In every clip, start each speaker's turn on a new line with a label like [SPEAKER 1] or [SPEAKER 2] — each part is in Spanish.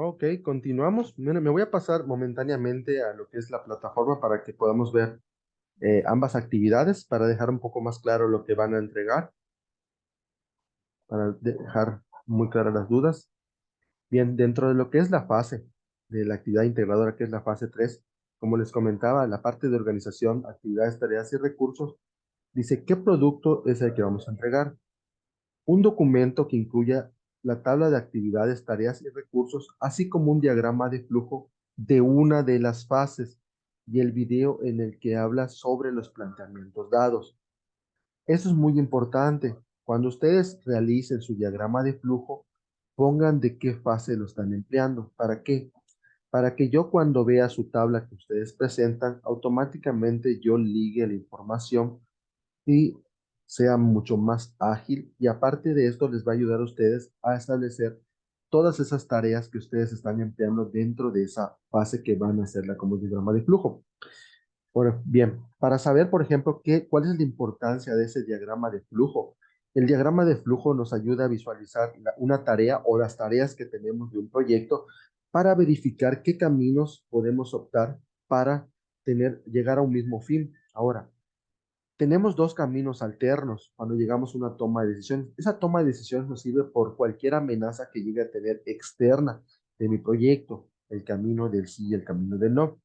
[SPEAKER 1] Ok, continuamos. Mira, me voy a pasar momentáneamente a lo que es la plataforma para que podamos ver ambas actividades, para dejar un poco más claro lo que van a entregar, para dejar muy claras las dudas. Bien, dentro de lo que es la fase de la actividad integradora, que es la fase 3, como les comentaba, la parte de organización, actividades, tareas y recursos, dice qué producto es el que vamos a entregar. Un documento que incluya la tabla de actividades, tareas y recursos, así como un diagrama de flujo de una de las fases y el video en el que habla sobre los planteamientos dados. Eso es muy importante. Cuando ustedes realicen su diagrama de flujo, pongan de qué fase lo están empleando. ¿Para qué? Para que yo cuando vea su tabla que ustedes presentan, automáticamente yo ligue la información y sea mucho más ágil. Y aparte de esto, les va a ayudar a ustedes a establecer todas esas tareas que ustedes están empleando dentro de esa fase que van a hacerla como diagrama de flujo. Bien, para saber, por ejemplo, cuál es la importancia de ese diagrama de flujo. El diagrama de flujo nos ayuda a visualizar una tarea o las tareas que tenemos de un proyecto para verificar qué caminos podemos optar para llegar a un mismo fin. Ahora, tenemos dos caminos alternos cuando llegamos a una toma de decisiones. Esa toma de decisiones nos sirve por cualquier amenaza que llegue a tener externa de mi proyecto, el camino del sí y el camino del no.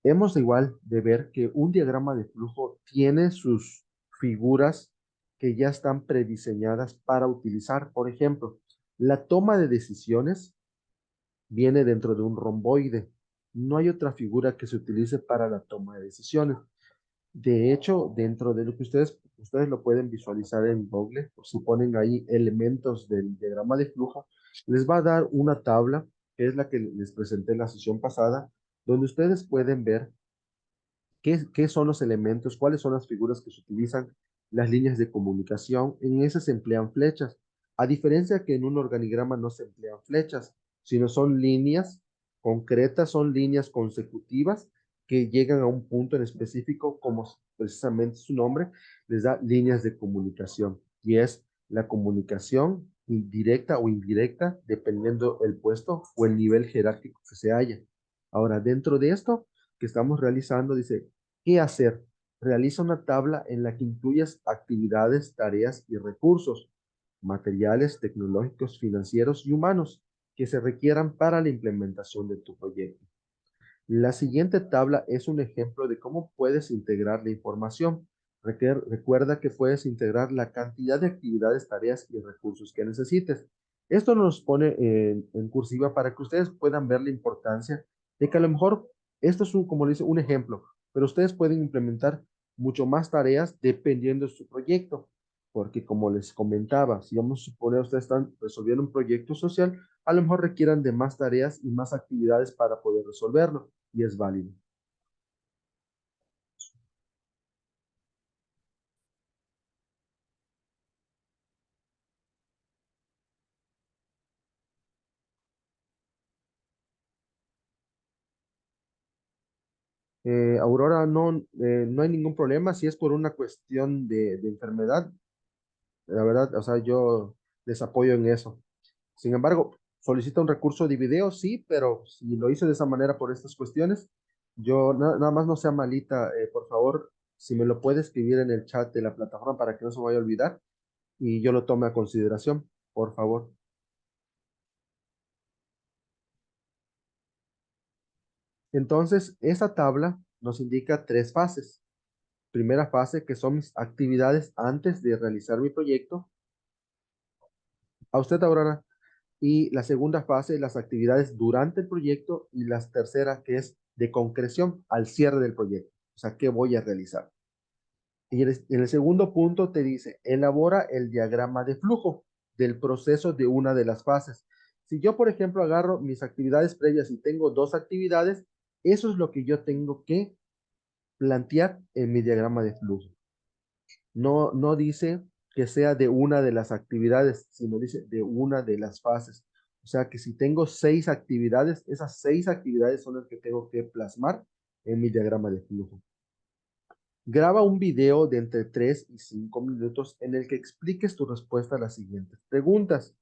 [SPEAKER 1] Hemos igual de ver que un diagrama de flujo tiene sus figuras que ya están prediseñadas para utilizar. Por ejemplo, la toma de decisiones viene dentro de un romboide. No hay otra figura que se utilice para la toma de decisiones. De hecho, dentro de lo que ustedes lo pueden visualizar en Google, o si ponen ahí elementos del diagrama de flujo, les va a dar una tabla, que es la que les presenté en la sesión pasada, donde ustedes pueden ver qué son los elementos, cuáles son las figuras que se utilizan, las líneas de comunicación. En esas se emplean flechas. A diferencia que en un organigrama no se emplean flechas, sino son líneas concretas, son líneas consecutivas que llegan a un punto en específico, como precisamente su nombre, les da líneas de comunicación. Y es la comunicación directa o indirecta, dependiendo el puesto o el nivel jerárquico que se haya. Ahora, dentro de esto que estamos realizando, dice, ¿qué hacer? Realiza una tabla en la que incluyas actividades, tareas y recursos, materiales, tecnológicos, financieros y humanos que se requieran para la implementación de tu proyecto. La siguiente tabla es un ejemplo de cómo puedes integrar la información. Recuerda que puedes integrar la cantidad de actividades, tareas y recursos que necesites. Esto nos pone en cursiva para que ustedes puedan ver la importancia de que a lo mejor esto es como le dice, un ejemplo, pero ustedes pueden implementar mucho más tareas dependiendo de su proyecto. Porque como les comentaba, si vamos a suponer ustedes están resolviendo un proyecto social, a lo mejor requieran de más tareas y más actividades para poder resolverlo y es válido. Aurora, no hay ningún problema. Si es por una cuestión de enfermedad, la verdad, o sea, yo les apoyo en eso. Sin embargo, solicita un recurso de video, sí, pero si lo hice de esa manera por estas cuestiones, yo nada más no sea malita, por favor, si me lo puede escribir en el chat de la plataforma para que no se me vaya a olvidar y yo lo tome a consideración, por favor. Entonces, esa tabla nos indica tres fases. Primera fase, que son mis actividades antes de realizar mi proyecto. A usted, Aurora. Y la segunda fase, las actividades durante el proyecto. Y la tercera, que es de concreción al cierre del proyecto. O sea, ¿qué voy a realizar? Y en el segundo punto te dice, elabora el diagrama de flujo del proceso de una de las fases. Si yo, por ejemplo, agarro mis actividades previas y tengo dos actividades, eso es lo que yo tengo que plantear en mi diagrama de flujo. No, no dice que sea de una de las actividades, sino dice de una de las fases. O sea que si tengo 6 actividades, esas 6 actividades son las que tengo que plasmar en mi diagrama de flujo. Graba un video de entre 3 y 5 minutos en el que expliques tu respuesta a las siguientes preguntas.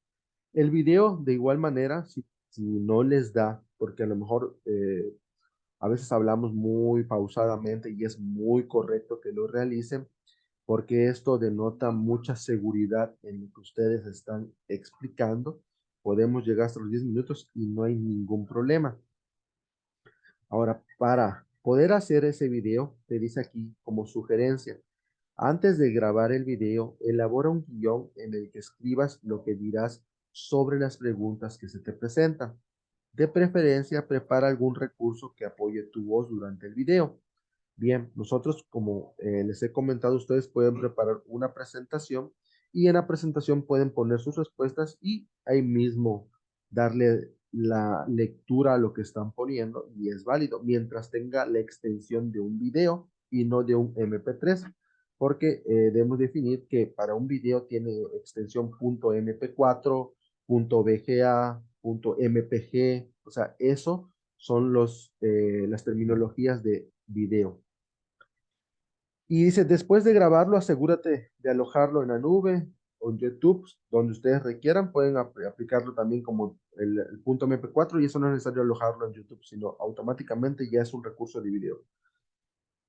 [SPEAKER 1] El video, de igual manera, si no les da, porque a lo mejor a veces hablamos muy pausadamente y es muy correcto que lo realicen, porque esto denota mucha seguridad en lo que ustedes están explicando. Podemos llegar hasta los 10 minutos y no hay ningún problema. Ahora, para poder hacer ese video, te dice aquí como sugerencia, antes de grabar el video, elabora un guión en el que escribas lo que dirás sobre las preguntas que se te presentan. De preferencia, prepara algún recurso que apoye tu voz durante el video. Bien, nosotros, como les he comentado, ustedes pueden preparar una presentación y en la presentación pueden poner sus respuestas y ahí mismo darle la lectura a lo que están poniendo y es válido mientras tenga la extensión de un video y no de un MP3, porque debemos definir que para un video tiene extensión .mp4, .vga, .mpg, o sea, eso son las terminologías de video. Y dice, después de grabarlo, asegúrate de alojarlo en la nube o en YouTube, donde ustedes requieran. Pueden aplicarlo también como el punto MP4 y eso no es necesario alojarlo en YouTube, sino automáticamente ya es un recurso de video.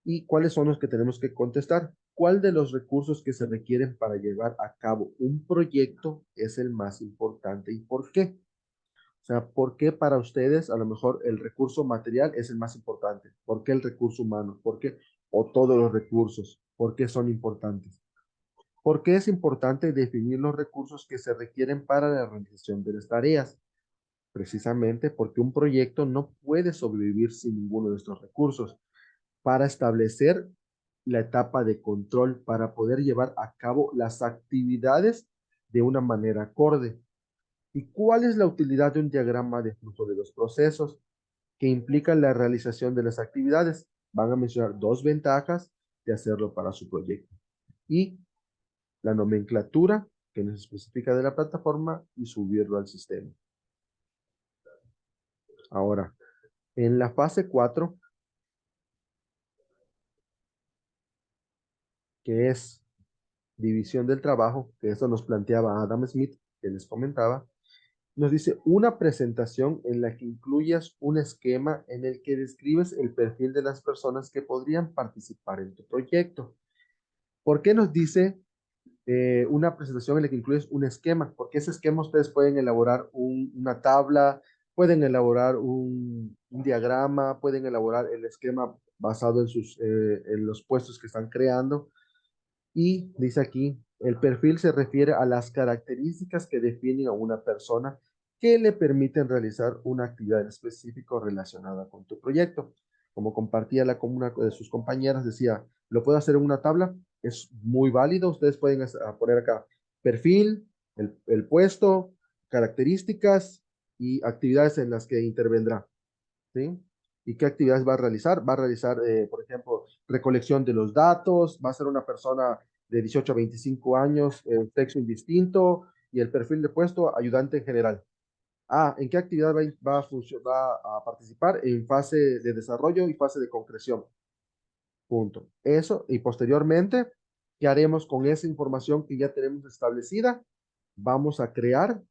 [SPEAKER 1] ¿Y cuáles son los que tenemos que contestar? ¿Cuál de los recursos que se requieren para llevar a cabo un proyecto es el más importante y por qué? O sea, ¿por qué para ustedes a lo mejor el recurso material es el más importante? ¿Por qué el recurso humano? ¿Por qué? O todos los recursos. ¿Por qué son importantes? ¿Por qué es importante definir los recursos que se requieren para la realización de las tareas? Precisamente porque un proyecto no puede sobrevivir sin ninguno de estos recursos. Para establecer la etapa de control, para poder llevar a cabo las actividades de una manera acorde. ¿Y cuál es la utilidad de un diagrama de flujo de los procesos que implica la realización de las actividades? Van a mencionar 2 ventajas de hacerlo para su proyecto. Y la nomenclatura que nos especifica de la plataforma y subirlo al sistema. Ahora, en la fase 4, que es división del trabajo, que eso nos planteaba Adam Smith, que les comentaba, nos dice una presentación en la que incluyas un esquema en el que describes el perfil de las personas que podrían participar en tu proyecto. ¿Por qué nos dice una presentación en la que incluyes un esquema? Porque ese esquema ustedes pueden elaborar una tabla, pueden elaborar un diagrama, pueden elaborar el esquema basado en los puestos que están creando. Y dice aquí, el perfil se refiere a las características que definen a una persona que le permiten realizar una actividad específica relacionada con tu proyecto. Como compartía con una de sus compañeras, decía, lo puedo hacer en una tabla, es muy válido, ustedes pueden poner acá perfil, el puesto, características y actividades en las que intervendrá. ¿Sí? ¿Y qué actividades va a realizar? Va a realizar, por ejemplo, recolección de los datos, va a ser una persona de 18 a 25 años, sexo indistinto y el perfil de puesto, ayudante en general. Ah, ¿en qué actividad va a participar? En fase de desarrollo y fase de concreción. Punto. Eso, y posteriormente, ¿qué haremos con esa información que ya tenemos establecida? Vamos a crear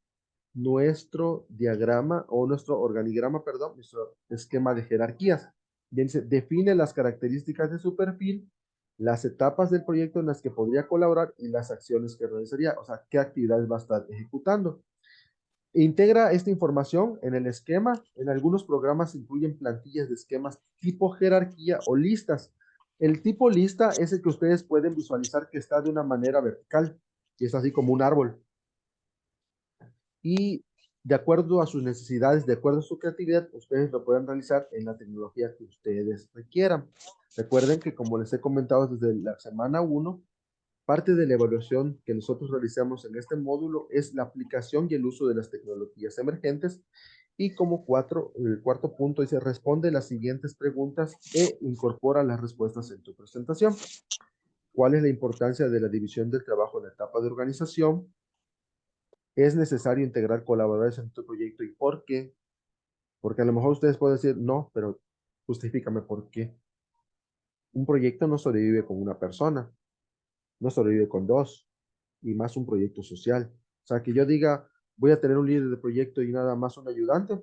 [SPEAKER 1] nuestro diagrama o nuestro organigrama, perdón, nuestro esquema de jerarquías. Bien, dice, define las características de su perfil, las etapas del proyecto en las que podría colaborar y las acciones que realizaría, o sea, qué actividades va a estar ejecutando. Integra esta información en el esquema. En algunos programas incluyen plantillas de esquemas tipo jerarquía o listas. El tipo lista es el que ustedes pueden visualizar que está de una manera vertical y es así como un árbol y de acuerdo a sus necesidades, de acuerdo a su creatividad, ustedes lo pueden realizar en la tecnología que ustedes requieran. Recuerden que como les he comentado desde la semana 1, parte de la evaluación que nosotros realizamos en este módulo es la aplicación y el uso de las tecnologías emergentes. Y como el cuarto punto dice, responde las siguientes preguntas e incorpora las respuestas en tu presentación. ¿Cuál es la importancia de la división del trabajo en la etapa de organización? ¿Es necesario integrar colaboradores en tu proyecto y por qué? Porque a lo mejor ustedes pueden decir, no, pero justifícame por qué. Un proyecto no sobrevive con una persona, no sobrevive con dos, y más un proyecto social. O sea, que yo diga, voy a tener un líder de proyecto y nada más un ayudante.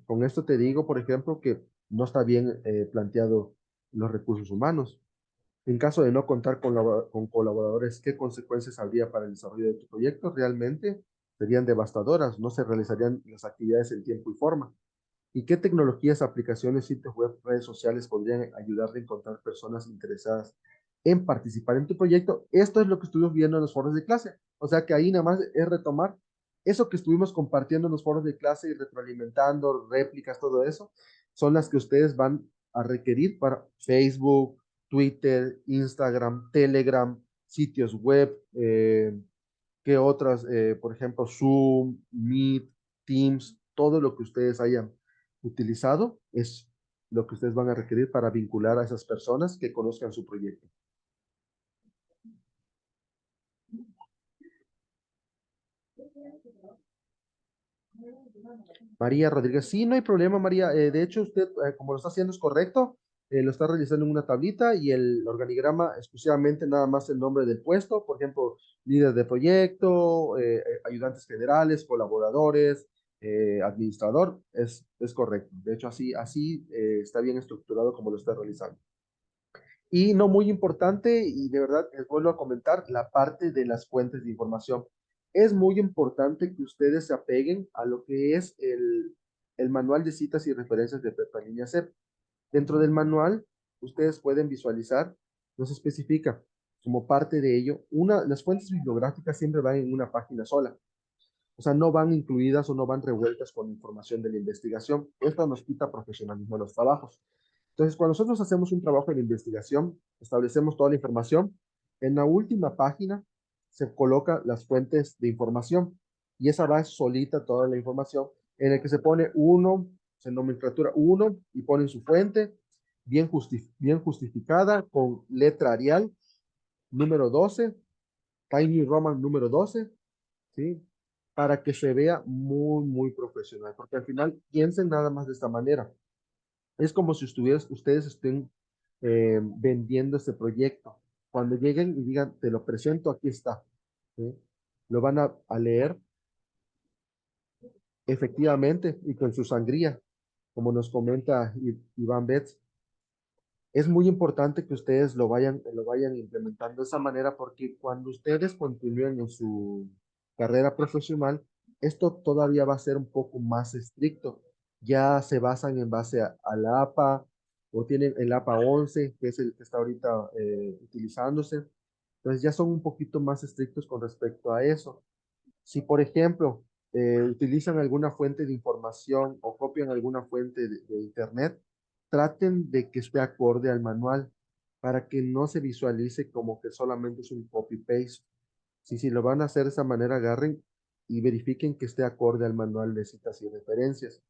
[SPEAKER 1] Con esto te digo, por ejemplo, que no está bien planteado los recursos humanos. En caso de no contar con colaboradores, ¿qué consecuencias habría para el desarrollo de tu proyecto? Realmente serían devastadoras, no se realizarían las actividades en tiempo y forma. ¿Y qué tecnologías, aplicaciones, sitios web, redes sociales podrían ayudarte a encontrar personas interesadas en participar en tu proyecto? Esto es lo que estuvimos viendo en los foros de clase. O sea que ahí nada más es retomar eso que estuvimos compartiendo en los foros de clase y retroalimentando, réplicas, todo eso, son las que ustedes van a requerir para Facebook, Twitter, Instagram, Telegram, sitios web, que otras, por ejemplo, Zoom, Meet, Teams, todo lo que ustedes hayan utilizado es lo que ustedes van a requerir para vincular a esas personas que conozcan su proyecto. María Rodríguez, sí, no hay problema, María. De hecho, usted, como lo está haciendo, es correcto. Lo está realizando en una tablita y el organigrama exclusivamente nada más el nombre del puesto, por ejemplo, líder de proyecto, ayudantes generales, colaboradores, administrador, es correcto. De hecho, así está bien estructurado como lo está realizando. Y no muy importante, y de verdad les vuelvo a comentar, la parte de las fuentes de información. Es muy importante que ustedes se apeguen a lo que es el manual de citas y referencias de Prepa Línea CEP. Dentro del manual, ustedes pueden visualizar, nos especifica como parte de ello, las fuentes bibliográficas siempre van en una página sola. O sea, no van incluidas o no van revueltas con información de la investigación. Esto nos quita profesionalismo en los trabajos. Entonces, cuando nosotros hacemos un trabajo de investigación, establecemos toda la información, en la última página se coloca las fuentes de información y esa va solita toda la información en el que se pone uno, se nomenclatura uno y ponen su fuente bien justificada con letra Arial, número 12, Tiny Roman número 12, ¿sí? Para que se vea muy profesional, porque al final piensen nada más de esta manera. Es como si ustedes estén vendiendo este proyecto. Cuando lleguen y digan, te lo presento, aquí está. ¿Sí? Lo van a leer efectivamente y con su sangría, como nos comenta Iván Betts. Es muy importante que ustedes lo vayan implementando de esa manera porque cuando ustedes continúen en su carrera profesional, esto todavía va a ser un poco más estricto. Ya se basan en base a la APA o tienen el APA 11, que es el que está ahorita utilizándose. Entonces ya son un poquito más estrictos con respecto a eso. Si, por ejemplo, utilizan alguna fuente de información o copian alguna fuente de Internet, traten de que esté acorde al manual para que no se visualice como que solamente es un copy-paste. Si lo van a hacer de esa manera, agarren y verifiquen que esté acorde al manual de citas y referencias.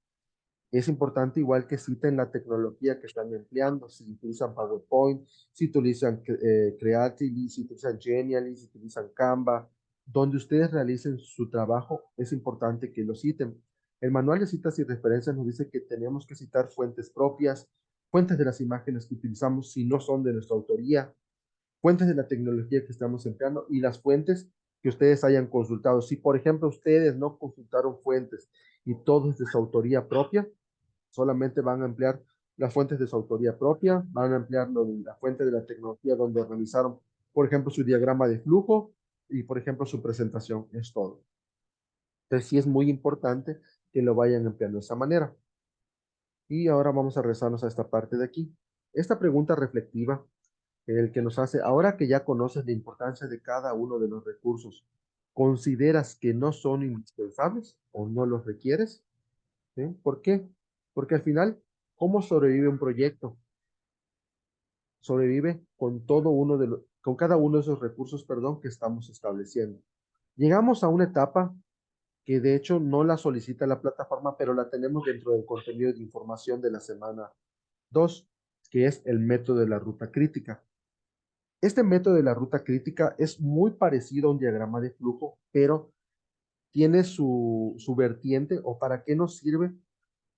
[SPEAKER 1] Es importante igual que citen la tecnología que están empleando, si utilizan PowerPoint, si utilizan Creatively, si utilizan Genially, si utilizan Canva, donde ustedes realicen su trabajo, es importante que lo citen. El manual de citas y referencias nos dice que tenemos que citar fuentes propias, fuentes de las imágenes que utilizamos si no son de nuestra autoría, fuentes de la tecnología que estamos empleando y las fuentes que ustedes hayan consultado. Si, por ejemplo, ustedes no consultaron fuentes y todo es de su autoría propia, solamente van a emplear las fuentes de su autoría propia, van a emplear la fuente de la tecnología donde realizaron, por ejemplo, su diagrama de flujo y, por ejemplo, su presentación. Es todo. Entonces, sí es muy importante que lo vayan empleando de esa manera. Y ahora vamos a regresarnos a esta parte de aquí. Esta pregunta reflexiva, el que nos hace, ahora que ya conoces la importancia de cada uno de los recursos, ¿consideras que no son indispensables o no los requieres? ¿Sí? ¿Por qué? Porque al final, ¿cómo sobrevive un proyecto? Sobrevive con cada uno de esos recursos, perdón, que estamos estableciendo. Llegamos a una etapa que de hecho no la solicita la plataforma, pero la tenemos dentro del contenido de información de la semana 2, que es el método de la ruta crítica. Este método de la ruta crítica es muy parecido a un diagrama de flujo, pero tiene su vertiente o para qué nos sirve.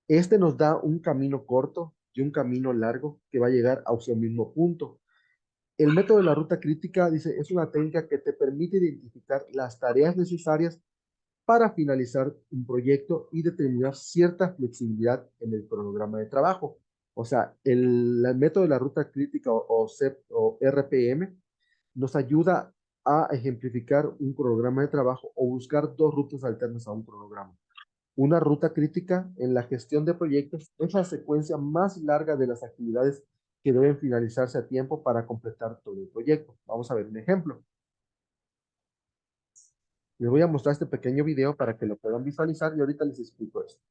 [SPEAKER 1] Este nos da un camino corto y un camino largo que va a llegar hacia un mismo punto. El método de la ruta crítica, dice, es una técnica que te permite identificar las tareas necesarias para finalizar un proyecto y determinar cierta flexibilidad en el cronograma de trabajo. O sea, el método de la ruta crítica o CEP o RPM nos ayuda a ejemplificar un cronograma de trabajo o buscar dos rutas alternas a un cronograma. Una ruta crítica en la gestión de proyectos es la secuencia más larga de las actividades que deben finalizarse a tiempo para completar todo el proyecto. Vamos a ver un ejemplo. Les voy a mostrar este pequeño video para que lo puedan visualizar y ahorita les explico esto.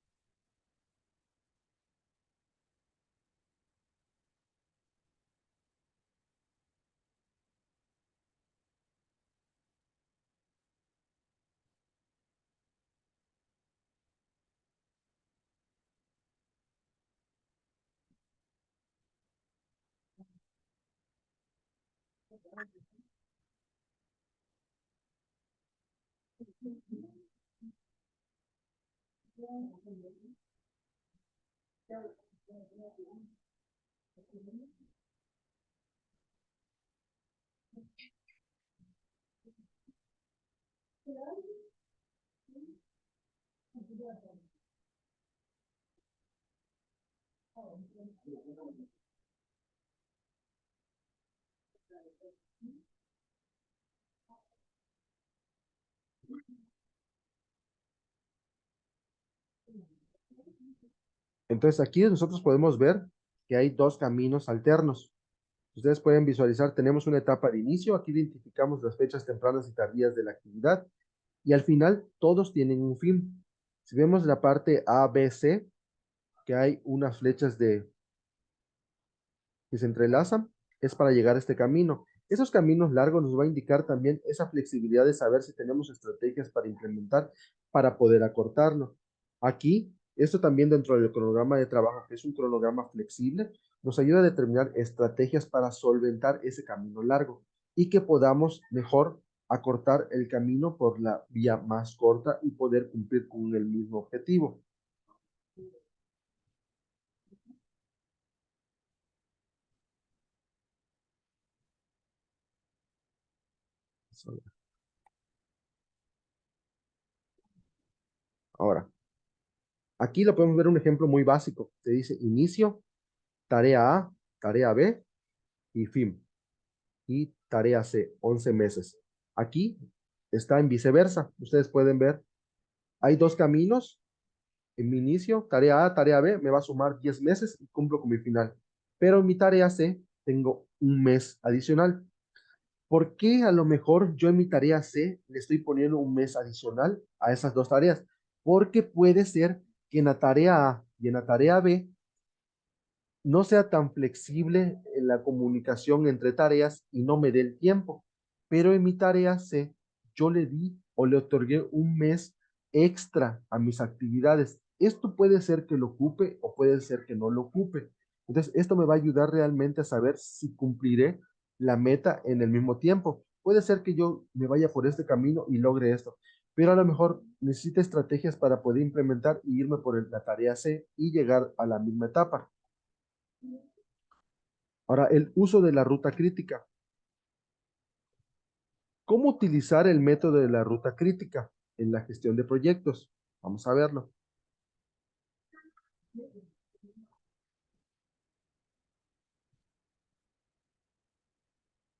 [SPEAKER 1] Entonces aquí nosotros podemos ver que hay dos caminos alternos. Ustedes pueden visualizar, tenemos una etapa de inicio, aquí identificamos las fechas tempranas y tardías de la actividad y al final todos tienen un fin. Si vemos la parte A, B, C, que hay unas flechas que se entrelazan, es para llegar a este camino. Esos caminos largos nos va a indicar también esa flexibilidad de saber si tenemos estrategias para implementar para poder acortarlo. Aquí, esto también dentro del cronograma de trabajo, que es un cronograma flexible, nos ayuda a determinar estrategias para solventar ese camino largo y que podamos mejor acortar el camino por la vía más corta y poder cumplir con el mismo objetivo. Ahora, aquí lo podemos ver un ejemplo muy básico. Te dice inicio, tarea A, tarea B y fin. Y tarea C, 11 meses. Aquí está en viceversa. Ustedes pueden ver, hay dos caminos. En mi inicio, tarea A, tarea B, me va a sumar 10 meses y cumplo con mi final. Pero en mi tarea C tengo un mes adicional. ¿Por qué a lo mejor yo en mi tarea C le estoy poniendo un mes adicional a esas dos tareas? Porque puede ser que en la tarea A y en la tarea B no sea tan flexible en la comunicación entre tareas y no me dé el tiempo. Pero en mi tarea C, yo le di o le otorgué un mes extra a mis actividades. Esto puede ser que lo ocupe o puede ser que no lo ocupe. Entonces, esto me va a ayudar realmente a saber si cumpliré la meta en el mismo tiempo. Puede ser que yo me vaya por este camino y logre esto, pero a lo mejor necesito estrategias para poder implementar y irme por la tarea C y llegar a la misma etapa. Ahora, el uso de la ruta crítica. ¿Cómo utilizar el método de la ruta crítica en la gestión de proyectos? Vamos a verlo.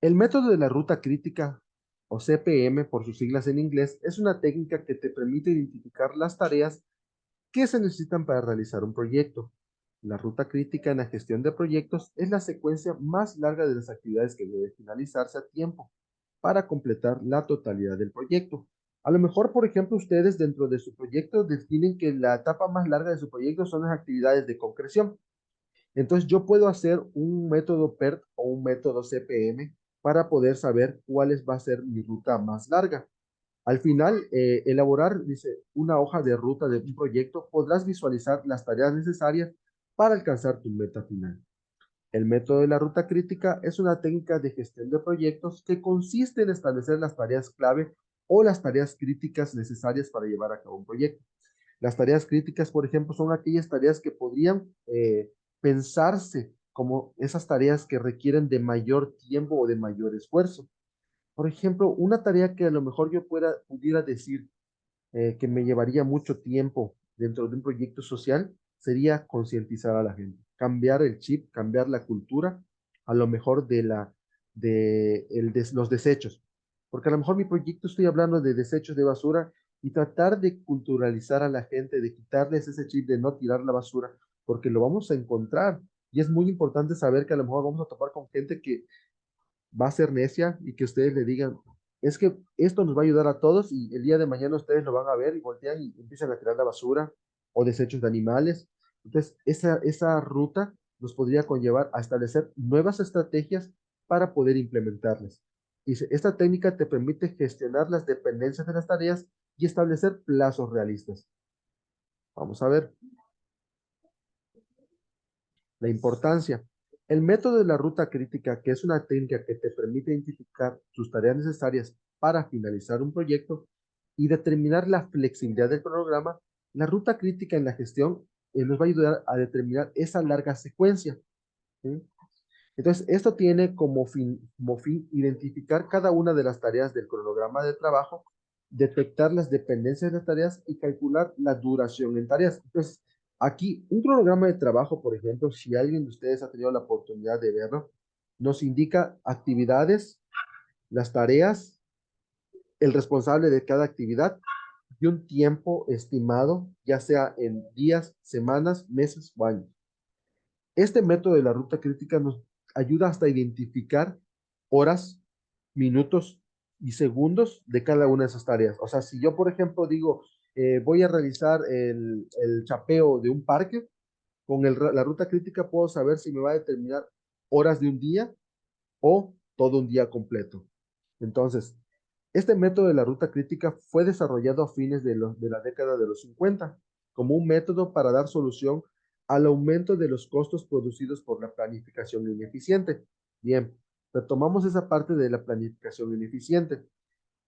[SPEAKER 1] El método de la ruta crítica, o CPM por sus siglas en inglés, es una técnica que te permite identificar las tareas que se necesitan para realizar un proyecto. La ruta crítica en la gestión de proyectos es la secuencia más larga de las actividades que debe finalizarse a tiempo para completar la totalidad del proyecto. A lo mejor, por ejemplo, ustedes dentro de su proyecto definen que la etapa más larga de su proyecto son las actividades de concreción. Entonces, yo puedo hacer un método PERT o un método CPM para poder saber cuál va a ser mi ruta más larga. Al final, elaborar, dice, una hoja de ruta de un proyecto, podrás visualizar las tareas necesarias para alcanzar tu meta final. El método de la ruta crítica es una técnica de gestión de proyectos que consiste en establecer las tareas clave o las tareas críticas necesarias para llevar a cabo un proyecto. Las tareas críticas, por ejemplo, son aquellas tareas que podrían pensarse como esas tareas que requieren de mayor tiempo o de mayor esfuerzo. Por ejemplo, una tarea que a lo mejor yo pudiera decir que me llevaría mucho tiempo dentro de un proyecto social sería concientizar a la gente, cambiar el chip, cambiar la cultura, a lo mejor los desechos. Porque a lo mejor mi proyecto estoy hablando de desechos de basura y tratar de culturalizar a la gente, de quitarles ese chip de no tirar la basura, porque lo vamos a encontrar. Y es muy importante saber que a lo mejor vamos a topar con gente que va a ser necia y que ustedes le digan, es que esto nos va a ayudar a todos y el día de mañana ustedes lo van a ver y voltean y empiezan a tirar la basura o desechos de animales. Entonces, esa ruta nos podría conllevar a establecer nuevas estrategias para poder implementarlas. Dice, esta técnica te permite gestionar las dependencias de las tareas y establecer plazos realistas. Vamos a ver. La importancia. El método de la ruta crítica, que es una técnica que te permite identificar tus tareas necesarias para finalizar un proyecto y determinar la flexibilidad del programa, la ruta crítica en la gestión nos va a ayudar a determinar esa larga secuencia. ¿Sí? Entonces, esto tiene como fin identificar cada una de las tareas del cronograma de trabajo, detectar las dependencias de tareas y calcular la duración en tareas. Entonces, aquí un cronograma de trabajo, por ejemplo, si alguien de ustedes ha tenido la oportunidad de verlo, nos indica actividades, las tareas, el responsable de cada actividad y un tiempo estimado, ya sea en días, semanas, meses o años. Este método de la ruta crítica nos ayuda hasta a identificar horas, minutos y segundos de cada una de esas tareas. O sea, si yo, por ejemplo, digo, voy a realizar el chapeo de un parque, con la ruta crítica puedo saber si me va a determinar horas de un día o todo un día completo. Entonces, este método de la ruta crítica fue desarrollado a fines de la década de los 50 como un método para dar solución al aumento de los costos producidos por la planificación ineficiente. Bien, retomamos esa parte de la planificación ineficiente.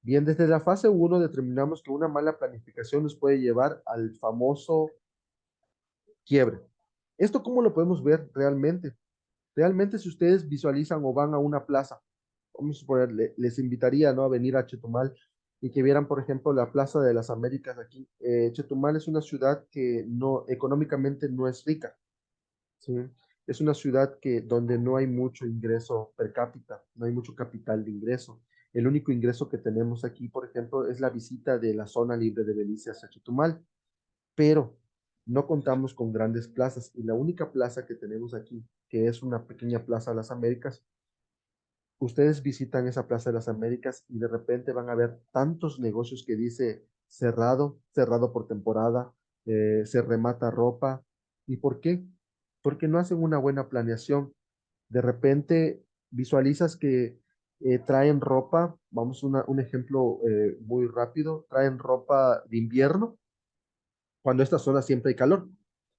[SPEAKER 1] Bien, desde la fase uno determinamos que una mala planificación nos puede llevar al famoso quiebre. ¿Esto cómo lo podemos ver realmente? Realmente si ustedes visualizan o van a una plaza, vamos a suponer, les invitaría, ¿no?, a venir a Chetumal y que vieran, por ejemplo, la Plaza de las Américas aquí. Chetumal es una ciudad que no, económicamente no es rica, ¿sí? Es una ciudad donde no hay mucho ingreso per cápita, no hay mucho capital de ingreso. El único ingreso que tenemos aquí, por ejemplo, es la visita de la zona libre de Belice hacia Chetumal, pero no contamos con grandes plazas y la única plaza que tenemos aquí, que es una pequeña plaza de las Américas, ustedes visitan esa Plaza de las Américas y de repente van a ver tantos negocios que dice cerrado, cerrado por temporada, se remata ropa. ¿Y por qué? Porque no hacen una buena planeación. De repente visualizas que traen ropa, vamos a un ejemplo muy rápido, traen ropa de invierno cuando esta zona siempre hay calor.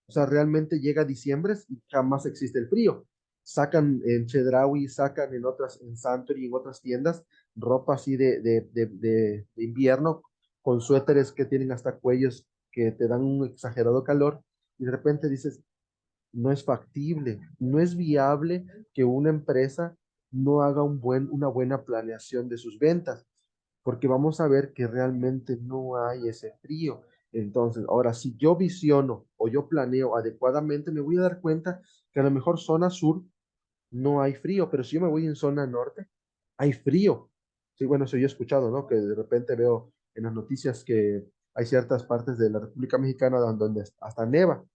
[SPEAKER 1] O sea, realmente llega diciembre y jamás existe el frío. Sacan en Chedraui, sacan en Santori y en otras tiendas, ropa así de invierno, con suéteres que tienen hasta cuellos que te dan un exagerado calor, y de repente dices, no es factible, no es viable que una empresa no haga una buena planeación de sus ventas, porque vamos a ver que realmente no hay ese frío. Entonces, ahora, si yo visiono o yo planeo adecuadamente, me voy a dar cuenta que a lo mejor zona sur no hay frío, pero si yo me voy en zona norte, hay frío. Sí, bueno, eso yo he escuchado, ¿no? Que de repente veo en las noticias que hay ciertas partes de la República Mexicana donde hasta neva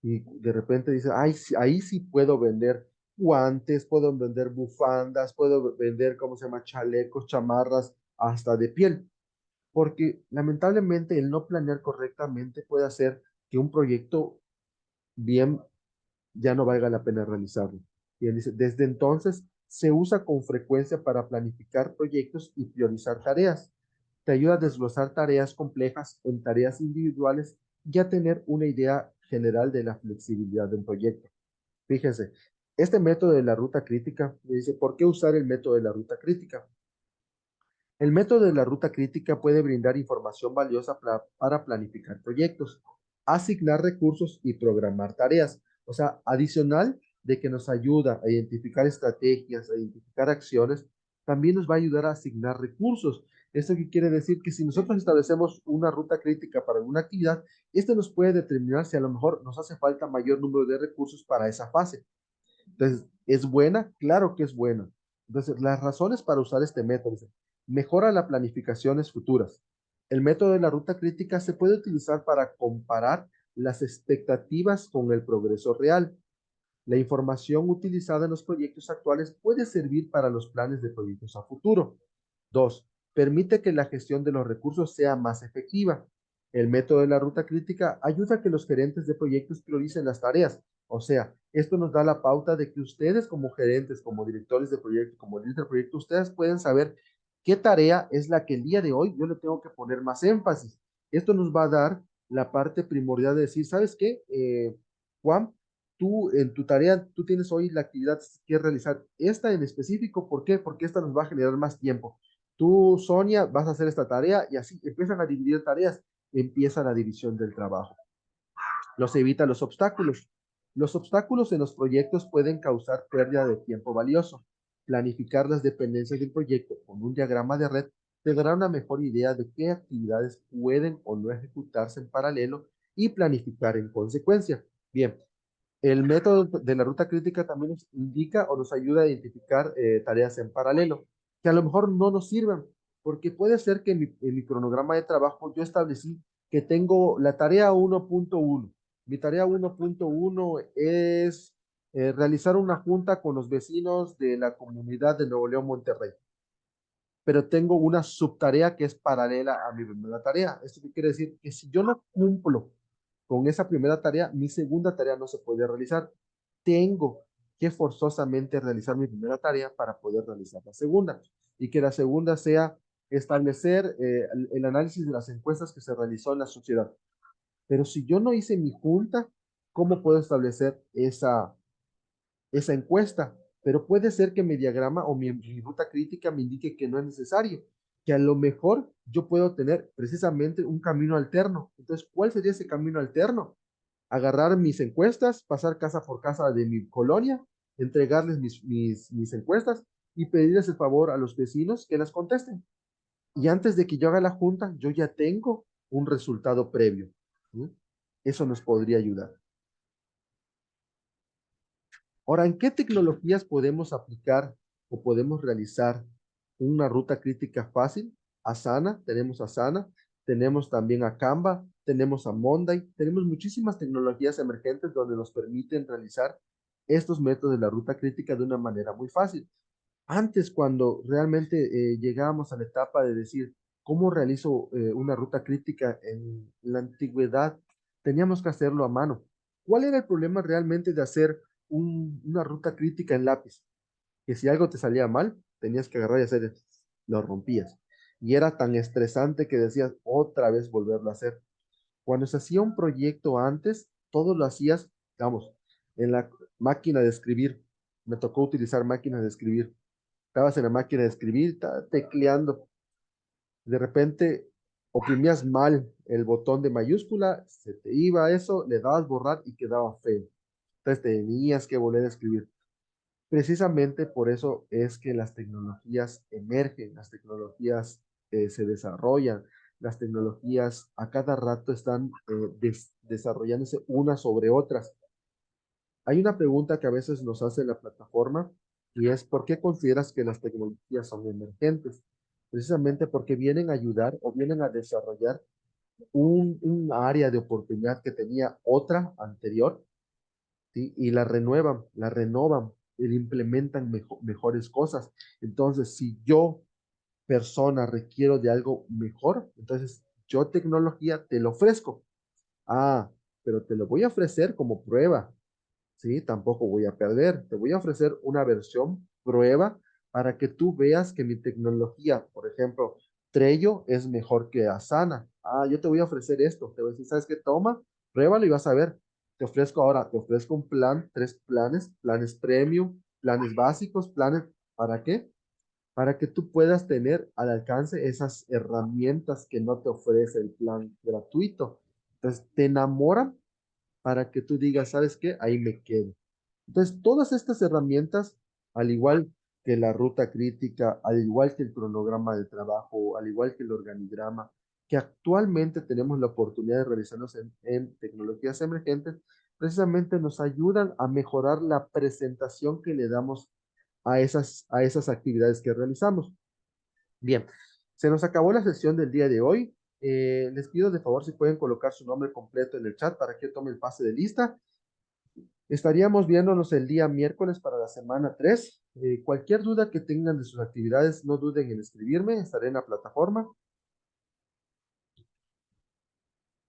[SPEAKER 1] y de repente dice, ay, ahí sí puedo vender guantes, puedo vender bufandas, puedo vender, ¿cómo se llama?, chalecos, chamarras, hasta de piel, porque lamentablemente el no planear correctamente puede hacer que un proyecto bien ya no valga la pena realizarlo. Y él dice, desde entonces se usa con frecuencia para planificar proyectos y priorizar tareas. Te ayuda a desglosar tareas complejas en tareas individuales y a tener una idea general de la flexibilidad de un proyecto. Fíjense, Este método de la ruta crítica, me dice, ¿por qué usar el método de la ruta crítica? El método de la ruta crítica puede brindar información valiosa para planificar proyectos, asignar recursos y programar tareas. O sea, adicional de que nos ayuda a identificar estrategias, a identificar acciones, también nos va a ayudar a asignar recursos. ¿Esto qué quiere decir? Que si nosotros establecemos una ruta crítica para alguna actividad, esto nos puede determinar si a lo mejor nos hace falta mayor número de recursos para esa fase. Entonces, ¿es buena? Claro que es buena. Entonces, las razones para usar este método: mejora las planificaciones futuras. El método de la ruta crítica se puede utilizar para comparar las expectativas con el progreso real. La información utilizada en los proyectos actuales puede servir para los planes de proyectos a futuro. 2. Permite que la gestión de los recursos sea más efectiva. El método de la ruta crítica ayuda a que los gerentes de proyectos prioricen las tareas. O sea, esto nos da la pauta de que ustedes como gerentes, como directores de proyecto, como líderes de proyecto, ustedes pueden saber qué tarea es la que el día de hoy yo le tengo que poner más énfasis. Esto nos va a dar la parte primordial de decir, ¿sabes qué? Juan, tú en tu tarea, tú tienes hoy la actividad que realizar esta en específico. ¿Por qué? Porque esta nos va a generar más tiempo. Tú, Sonia, vas a hacer esta tarea y así empiezan a dividir tareas, empieza la división del trabajo. Los evita los obstáculos. Los obstáculos en los proyectos pueden causar pérdida de tiempo valioso. Planificar las dependencias del proyecto con un diagrama de red te dará una mejor idea de qué actividades pueden o no ejecutarse en paralelo y planificar en consecuencia. Bien, el método de la ruta crítica también nos indica o nos ayuda a identificar tareas en paralelo, que a lo mejor no nos sirven, porque puede ser que en mi cronograma de trabajo yo establecí que tengo la tarea 1.1. Mi tarea 1.1 es realizar una junta con los vecinos de la comunidad de Nuevo León, Monterrey, pero tengo una subtarea que es paralela a mi primera tarea. Esto quiere decir que si yo no cumplo con esa primera tarea, mi segunda tarea no se puede realizar. Tengo que forzosamente realizar mi primera tarea para poder realizar la segunda. Y que la segunda sea establecer el análisis de las encuestas que se realizó en la sociedad. Pero si yo no hice mi junta, ¿cómo puedo establecer esa encuesta? Pero puede ser que mi diagrama o mi ruta crítica me indique que no es necesario, que a lo mejor yo puedo tener precisamente un camino alterno. Entonces, ¿cuál sería ese camino alterno? Agarrar mis encuestas, pasar casa por casa de mi colonia, entregarles mis encuestas y pedirles el favor a los vecinos que las contesten. Y antes de que yo haga la junta, yo ya tengo un resultado previo. ¿Sí? Eso nos podría ayudar. Ahora, ¿en qué tecnologías podemos aplicar o podemos realizar una ruta crítica fácil? Asana, tenemos Asana, tenemos también a Canva, tenemos a Monday, tenemos muchísimas tecnologías emergentes donde nos permiten realizar estos métodos de la ruta crítica de una manera muy fácil. Antes, cuando realmente llegábamos a la etapa de decir, ¿cómo realizo una ruta crítica en la antigüedad? Teníamos que hacerlo a mano. ¿Cuál era el problema realmente de hacer una ruta crítica en lápiz? Que si algo te salía mal, tenías que agarrar y hacer, lo rompías. Y era tan estresante que decías otra vez volverlo a hacer. Cuando se hacía un proyecto antes, todo lo hacías, vamos, en la máquina de escribir. Me tocó utilizar máquinas de escribir. Estabas en la máquina de escribir, tecleando. De repente oprimías mal el botón de mayúscula, se te iba eso, le dabas borrar y quedaba feo. Entonces tenías que volver a escribir. Precisamente por eso es que las tecnologías emergen, las tecnologías se desarrollan, las tecnologías a cada rato están desarrollándose unas sobre otras. Hay una pregunta que a veces nos hace la plataforma y es: ¿por qué consideras que las tecnologías son emergentes? Precisamente porque vienen a ayudar o vienen a desarrollar un área de oportunidad que tenía otra anterior, ¿sí? Y la renuevan, la renovan, y le implementan mejores cosas. Entonces, si yo, persona, requiero de algo mejor, entonces yo, tecnología, te lo ofrezco. Ah, pero te lo voy a ofrecer como prueba. ¿Sí? Tampoco voy a perder. Te voy a ofrecer una versión prueba para que tú veas que mi tecnología, por ejemplo, Trello es mejor que Asana. Ah, yo te voy a ofrecer esto. Te voy a decir, ¿sabes qué? Toma, pruébalo y vas a ver. Te ofrezco ahora, te ofrezco un plan, tres planes, planes premium, planes básicos, planes, ¿para qué? Para que tú puedas tener al alcance esas herramientas que no te ofrece el plan gratuito. Entonces, te enamoran para que tú digas, ¿sabes qué? Ahí me quedo. Entonces, todas estas herramientas, al igual que la ruta crítica, al igual que el cronograma de trabajo, al igual que el organigrama, que actualmente tenemos la oportunidad de realizarnos en tecnologías emergentes, precisamente nos ayudan a mejorar la presentación que le damos a esas actividades que realizamos. Bien, se nos acabó la sesión del día de hoy. Les pido de favor si pueden colocar su nombre completo en el chat para que tome el pase de lista. Estaríamos viéndonos el día miércoles para la semana 3. Cualquier duda que tengan de sus actividades, no duden en escribirme. Estaré en la plataforma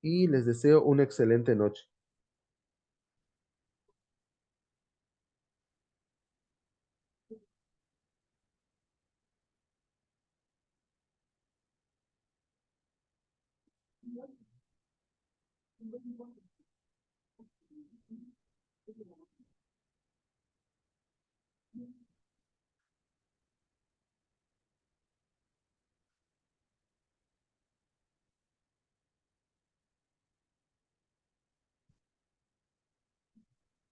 [SPEAKER 1] y les deseo una excelente noche.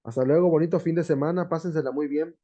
[SPEAKER 1] Hasta luego, bonito fin de semana. Pásensela muy bien.